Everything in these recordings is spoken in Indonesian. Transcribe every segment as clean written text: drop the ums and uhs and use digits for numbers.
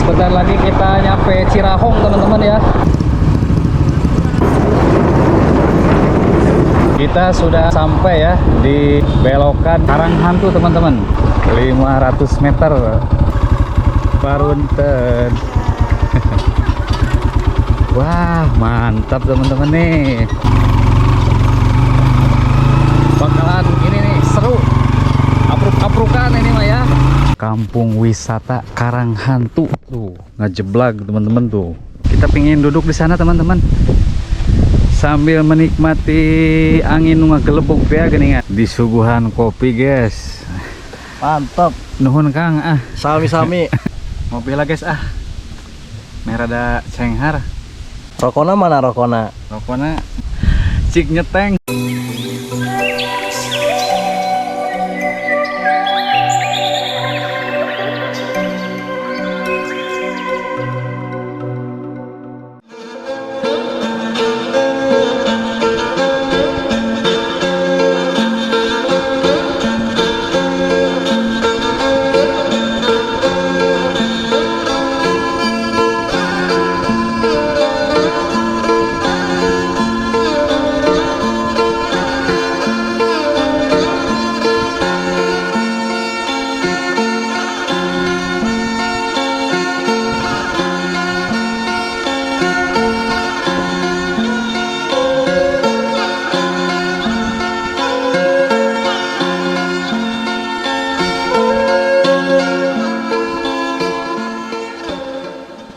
Sebentar lagi kita nyampe Cirahong teman-teman ya. Kita sudah sampai ya di belokan Karanghantu teman-teman. 500 meter. Parunten. Wah, mantap teman-teman nih. Bakalan ini nih seru. Apruk-aprukan ini mah ya. Kampung wisata Karanghantu tuh, ngejeblag teman-teman tuh. Kita pingin duduk di sana teman-teman, sambil menikmati angin ngegelebuk ya geningan. Disuguhan kopi guys. Mantap. Nuhun Kang ah. Sami-sami. Mobil guys ah. Merada cenghar. Rokona mana rokona? Rokona cik nyeteng.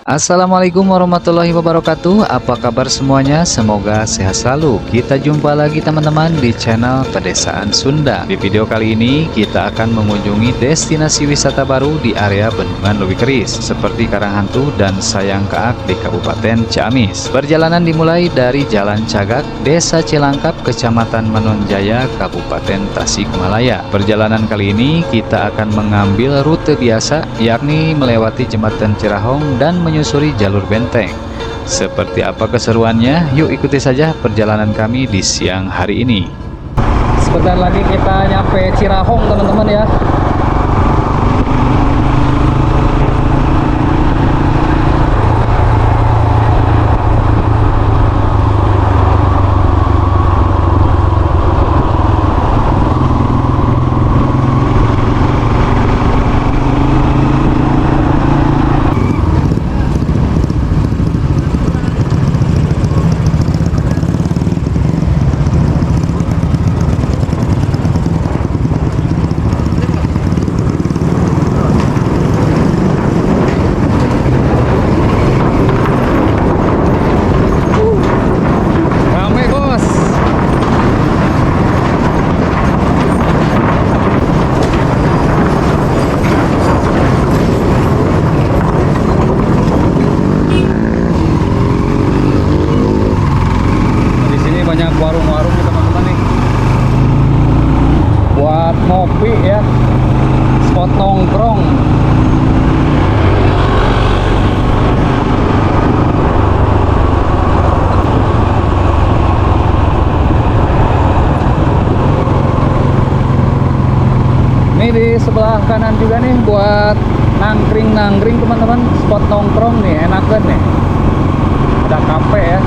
Assalamualaikum warahmatullahi wabarakatuh. Apa kabar semuanya? Semoga sehat selalu. Kita jumpa lagi teman-teman di channel Pedesaan Sunda. Di video kali ini kita akan mengunjungi destinasi wisata baru di area Bendungan Leuwi Keris seperti Karanghantu dan Sayangkaak di Kabupaten Ciamis. Perjalanan dimulai dari Jalan Cagak, Desa Cilangkap, Kecamatan Manonjaya, Kabupaten Tasikmalaya. Perjalanan kali ini kita akan mengambil rute biasa, yakni melewati Jembatan Cirahong dan menyusuri jalur benteng. Seperti apa keseruannya? Yuk ikuti saja perjalanan kami di siang hari ini. Sebentar lagi kita nyampe Cirahong teman-teman ya. Warung-warung nih teman-teman nih, buat ngopi ya, spot nongkrong. Ini di sebelah kanan juga nih buat nangkring teman-teman, spot nongkrong nih, enak banget nih. Ada kafe ya.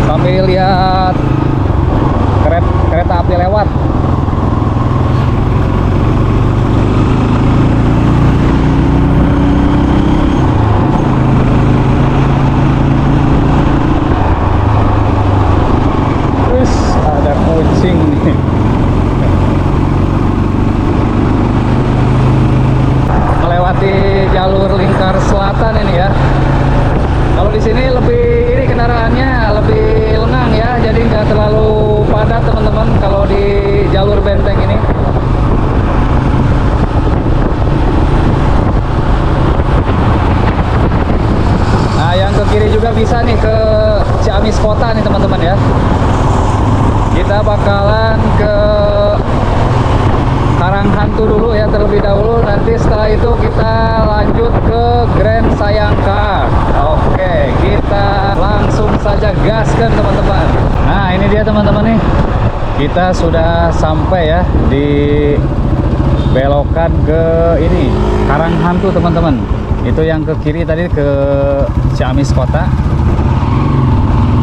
Sambil lihat kereta api lewat. Terus ada kucing nih. Melewati jalur lingkar selatan ini ya. Kalau di sini lebih ini kendaraannya lebih lengang ya, jadi nggak terlalu padat teman-teman kalau di jalur benteng ini. Nah, yang ke kiri juga bisa nih ke Ciamis kota nih teman-teman ya. Kita bakalan ke Karanghantu dulu ya terlebih dahulu, nanti setelah itu kita lanjut ke Grand Sayangkaak. Oke, kita langsung saja gaskan teman-teman. Nah ini dia teman-teman nih, kita sudah sampai ya di belokan ke ini Karang Hantu teman-teman. Itu yang ke kiri tadi ke Ciamis Kota.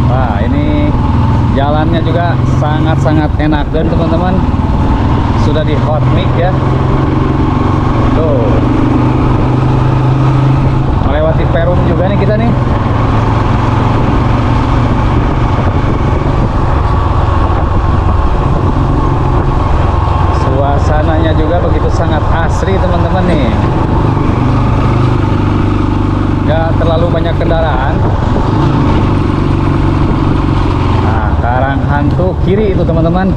Wah, ini jalannya juga sangat-sangat enak dan teman-teman sudah di hot mix ya. Tuh. Melewati Perum juga nih kita nih. Suasananya juga begitu sangat asri teman-teman nih. Gak terlalu banyak kendaraan. Nah, Karang Hantu kiri itu teman-teman.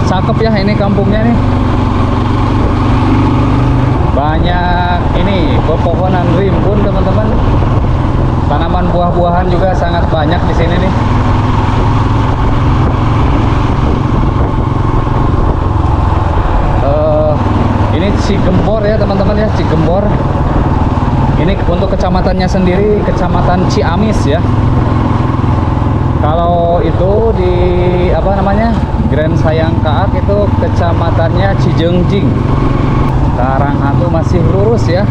Cakep ya ini kampungnya nih. Banyak ini pepohonan rimbun teman-teman. Tanaman buah-buahan juga sangat banyak di sini nih. Ini Cigembor ya teman-teman ya, Cigembor. Ini untuk kecamatannya sendiri Kecamatan Ciamis ya. Kalau itu di apa namanya Grand Sayang Kaak itu kecamatannya Cijengjing. Karang Hantu masih lurus ya.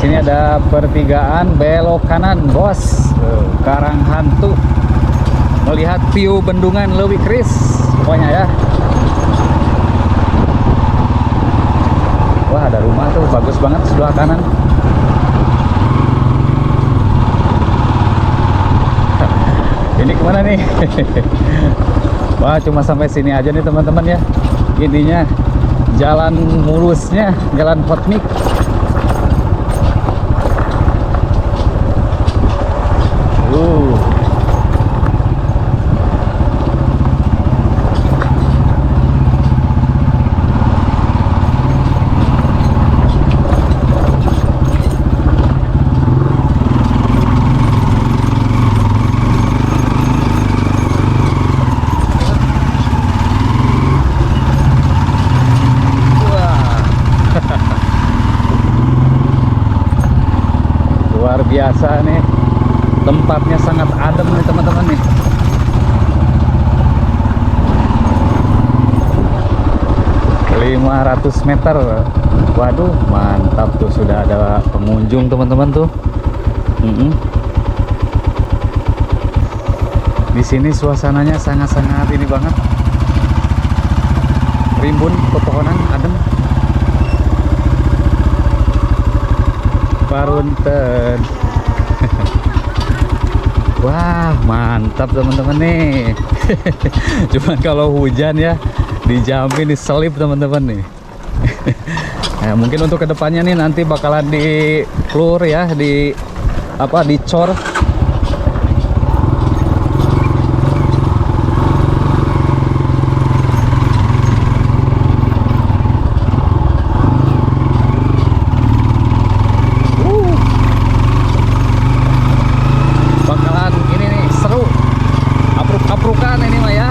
Ini ada pertigaan belok kanan bos, Karang Hantu. Melihat view bendungan Leuwi Kris pokoknya ya. Wah, ada rumah tuh bagus banget sebelah kanan. Ini kemana nih? Wah, cuma sampai sini aja nih teman-teman ya. Intinya jalan mulusnya, jalan hot mix. Luar biasa nih, tempatnya sangat adem nih teman-teman nih. ...500 meter. Waduh, mantap tuh, sudah ada pengunjung teman-teman tuh. Di sini suasananya sangat-sangat ini banget, rimbun, pepohonan, adem. Parunten. Wah, mantap teman-teman nih. Cuman kalau hujan ya dijamin diselip teman-teman nih. Nah, mungkin untuk kedepannya nih nanti bakalan di floor ya, di apa, dicor. Bakalan ini nih seru, apruk-aprukan ini mah ya.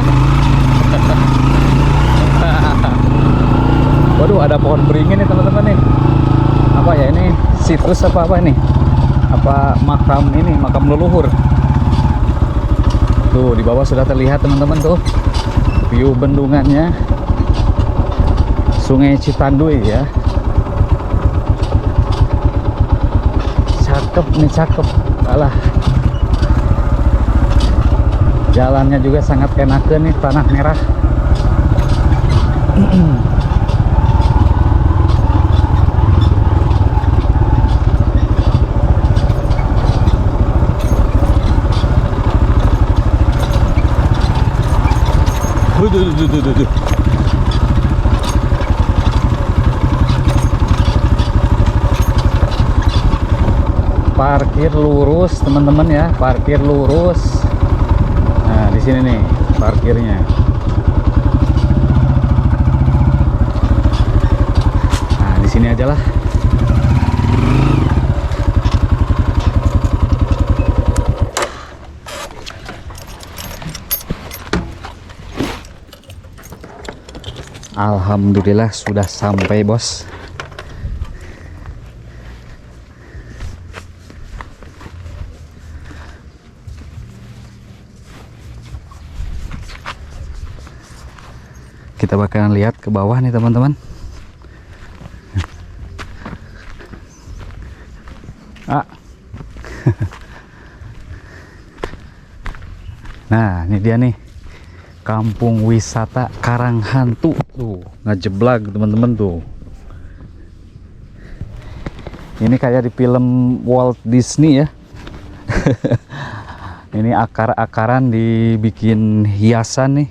Waduh, ada pohon beringin nih teman-teman nih. Apa ya ini? Situs apa ini? Apa makam ini? Makam leluhur. Tuh di bawah sudah terlihat teman-teman tuh view bendungannya, Sungai Citanduy ya. Cakep nih, cakep. Alah. Jalannya juga sangat enakeun nih, tanah merah. Duh. Parkir lurus teman-teman ya, parkir lurus. Nah, di sini nih parkirnya. Nah, di sini aja lah. Alhamdulillah sudah sampai, bos. Kita bakalan lihat ke bawah nih teman-teman. Nah, ini dia nih, kampung wisata Karanghantu. Tuh, ngejeblag teman-teman tuh. Ini kayak di film Walt Disney ya. Ini akar-akaran dibikin hiasan nih,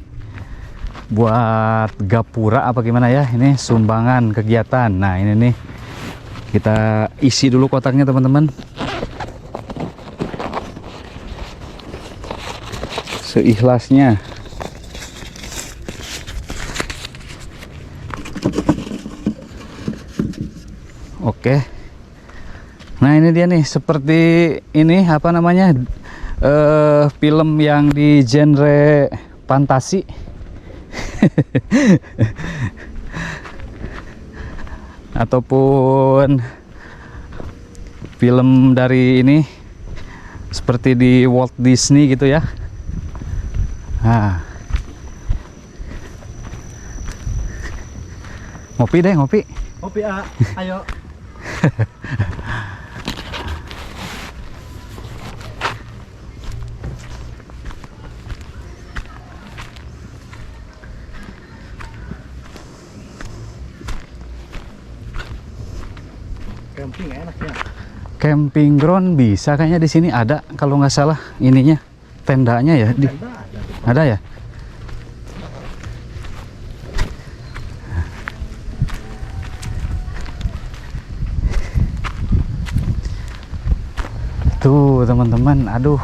buat gapura apa gimana ya. Ini sumbangan kegiatan. Nah, ini nih, kita isi dulu kotaknya teman-teman, seikhlasnya. Oke. Nah, ini dia nih, seperti ini apa namanya, film yang di genre fantasi. Ataupun film dari ini seperti di Walt Disney gitu ya. Nah, ngopi deh, ngopi. Kopi ayo. Camping enak ya. Camping ground bisa kayaknya di sini ada, kalau nggak salah ininya, tendanya ya. Ada ya. Tuh teman-teman, aduh,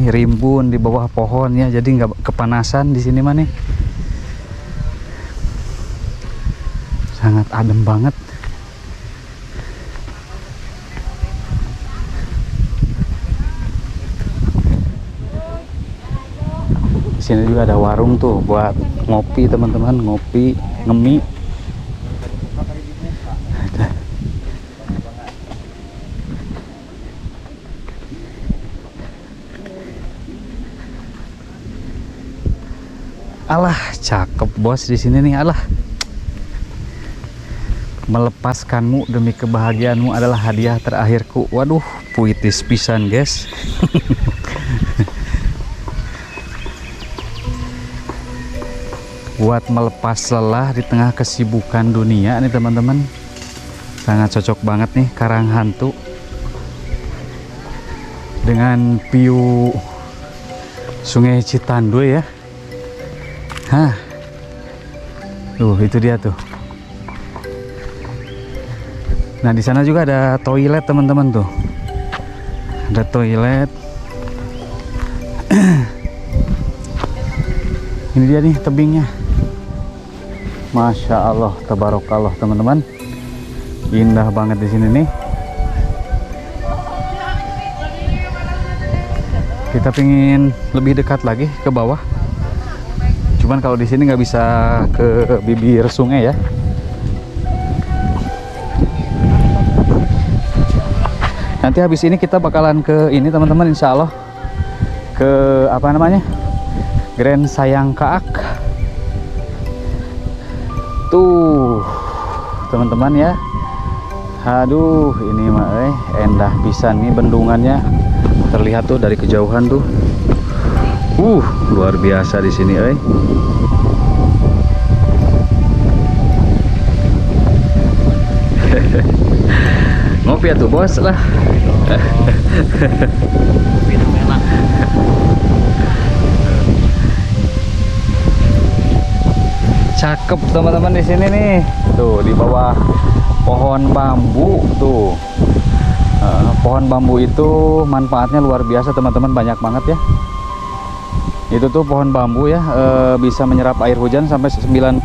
rimbun di bawah pohonnya, jadi nggak kepanasan di sini mah nih. Sangat adem banget. Di sini juga ada warung tuh buat ngopi teman-teman, ngopi, ngemi. Alah, cakep bos di sini nih. Alah, melepaskanmu demi kebahagiaanmu adalah hadiah terakhirku. Waduh, puitis pisan guys. Buat melepas lelah di tengah kesibukan dunia nih teman-teman. Sangat cocok banget nih Karanghantu, dengan view Sungai Citanduy ya. Hah, tuh itu dia tuh. Nah, di sana juga ada toilet teman-teman tuh. Ada toilet. Ini dia nih tebingnya. Masya Allah, tabarakallah teman-teman. Indah banget di sini nih. Kita pingin lebih dekat lagi ke bawah. Cuman kalau di sini nggak bisa ke bibir sungai ya. Nanti habis ini kita bakalan ke ini teman-teman, insya Allah ke apa namanya, Grand Sayangkaak. Tuh teman-teman ya. Aduh, ini mah endah pisan nih bendungannya. Terlihat tuh dari kejauhan tuh. Luar biasa di sini, Ngopi atuh bos lah. Cakep teman-teman di sini nih. Tuh di bawah pohon bambu tuh. Pohon bambu itu manfaatnya luar biasa teman-teman, banyak banget ya. Itu tuh pohon bambu ya, bisa menyerap air hujan sampai 90%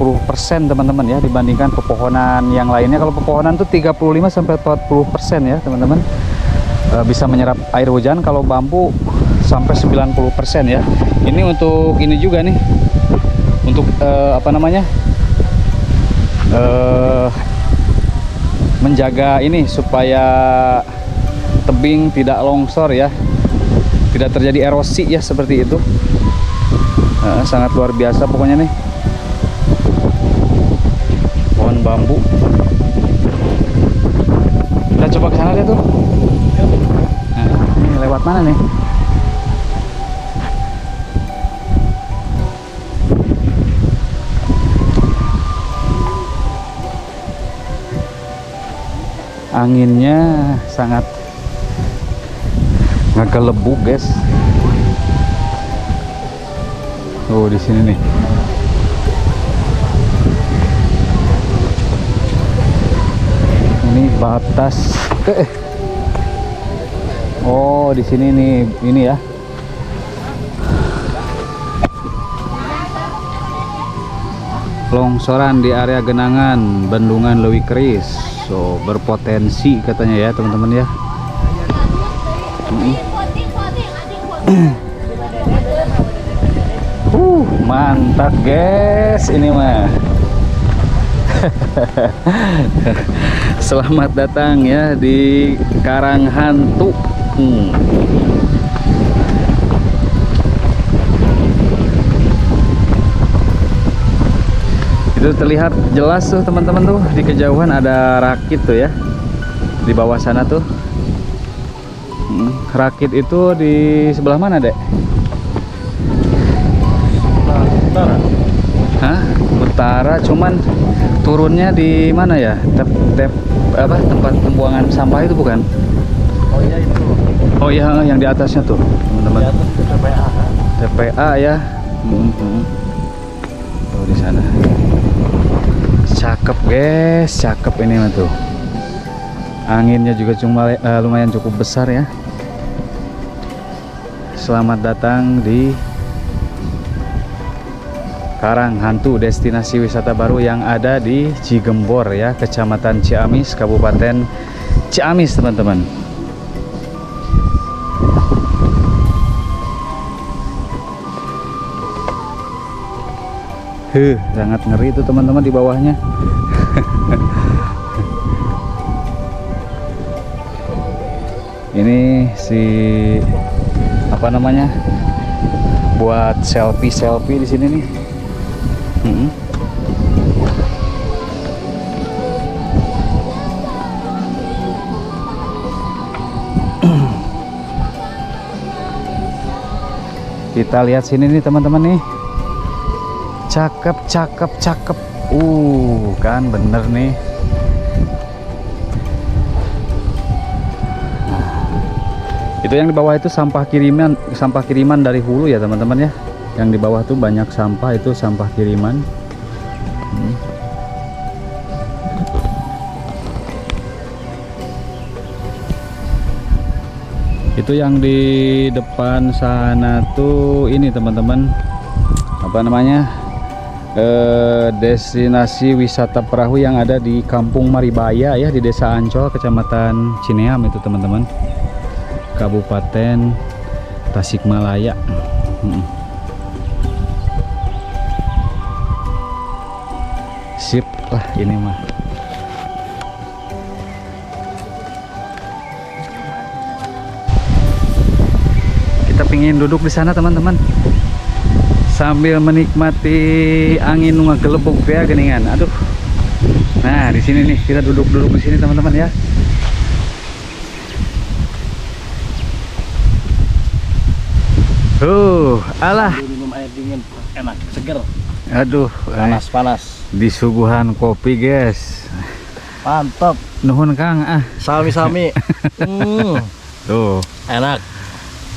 teman-teman ya, dibandingkan pepohonan yang lainnya. Kalau pepohonan tuh 35 sampai 40% ya teman-teman, bisa menyerap air hujan. Kalau bambu sampai 90% ya. Ini untuk ini juga nih, untuk apa namanya, menjaga ini supaya tebing tidak longsor ya, tidak terjadi erosi ya, seperti itu. Sangat luar biasa pokoknya nih, pohon bambu. Kita coba ke sana deh tuh. Ini lewat mana nih? Anginnya sangat ngegelebu, guys. Oh, di sini nih. Ini batas. Oh, di sini nih, ini ya. Longsoran di area genangan Bendungan Leuwi Keris. So, berpotensi katanya ya, teman-teman ya. Mantap, guys, ini mah. Selamat datang ya di Karang Hantu. Itu terlihat jelas tuh teman-teman tuh, di kejauhan ada rakit tuh ya, di bawah sana tuh. Rakit itu di sebelah mana, Dek? Utara. Hah? Utara, cuman turunnya di mana ya? Apa, tempat pembuangan sampah itu bukan? Oh iya itu. Oh iya, yang di atasnya tuh, teman-teman. Di atas itu TPA kan? TPA ya. Oh, di sana. Cakep, guys, cakep ini mah tuh. Anginnya juga lumayan cukup besar ya. Selamat datang di Karang Hantu, destinasi wisata baru yang ada di Cigembor ya, Kecamatan Ciamis, Kabupaten Ciamis, teman-teman. Sangat ngeri itu teman-teman di bawahnya. Ini si apa namanya, buat selfie di sini nih. Kita lihat sini nih teman-teman nih. Cakep. Kan bener nih. Itu yang di bawah itu sampah kiriman dari hulu ya teman-teman ya. Yang di bawah tuh banyak sampah, itu sampah kiriman. Itu yang di depan sana tuh ini teman-teman, apa namanya, destinasi wisata perahu yang ada di Kampung Maribaya ya, di Desa Ancol, Kecamatan Cineam itu teman-teman, Kabupaten Tasikmalaya. Sip lah ini mah. Kita pingin duduk di sana teman-teman, sambil menikmati angin ngegelebuk ya, geningan. Aduh. Nah, di sini nih, kita duduk di sini teman-teman ya. Alah. Minum air dingin enak, seger. Aduh, Panas. disuguhan kopi, guys. Mantap. Nuhun Kang, Sami-sami. Tuh. Enak.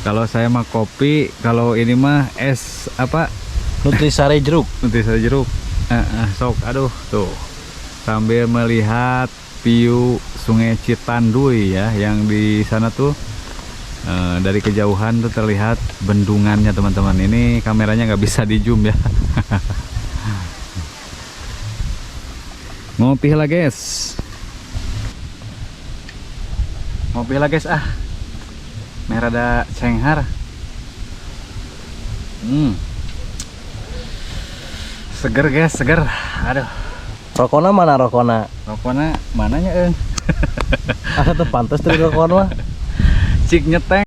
Kalau saya mah kopi, kalau ini mah es apa? Nutrisari jeruk. Nutrisari jeruk. Sok, aduh, tuh. Sambil melihat view Sungai Citanduy ya, yang di sana tuh dari kejauhan tuh terlihat bendungannya teman-teman. Ini kameranya nggak bisa di zoom ya. Ngopi lah guys. Merada cenghar. Seger guys, seger. Aduh. Rokona mana rokona? Rokona mananya Asa tuh pantas tuh rokona mah. Cik nyeteng.